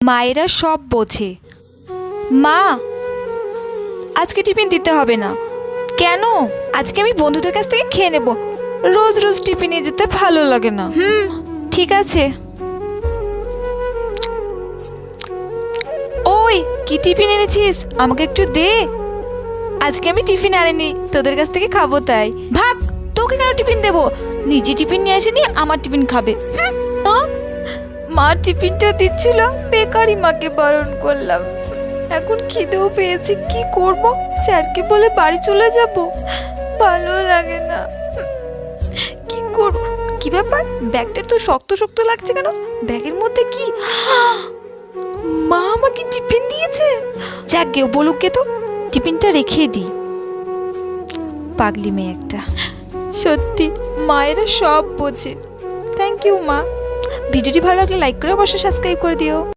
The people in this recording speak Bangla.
মায়েরা সব বোঝে। মা, আজকে টিফিন দিতে হবে না। কেন? আজকে আমি বন্ধুদের কাছ থেকে খেয়ে নেব। রোজ রোজ টিফিন নিয়ে যেতে ভালো লাগে না। ঠিক আছে। ওই, কি টিফিন এনেছিস? আমাকে একটু দে। আজকে আমি টিফিন আনিনি, তোদের কাছ থেকে খাবো তাই। ভাগ, তোকে কেন টিফিন দেবো? নিজে টিফিন নিয়ে আসেনি, আমার টিফিন খাবে। মা টিফিনটা দিচ্ছিল, বেকারি মাকে বারণ করলাম। এখন খিদেও পেয়েছে, কি করব? স্যারকে বলে বাড়ি চলে যাব, ভালো লাগে না। কি করব? কি ব্যাপার, ব্যাগটা তো শক্ত শক্ত লাগছে কেন? ব্যাগের মধ্যে কি? মা আমাকে টিফিন দিয়েছে। যাক গে, বলুক গে তো, টিফিনটা রেখে দিই। পাগলি মেয়ে একটা। সত্যি মায়েরা সব বোঝে। থ্যাংক ইউ মা। ভিডিওটি ভালো লাগলে লাইক করে অবশ্যই সাবস্ক্রাইব করে দিও।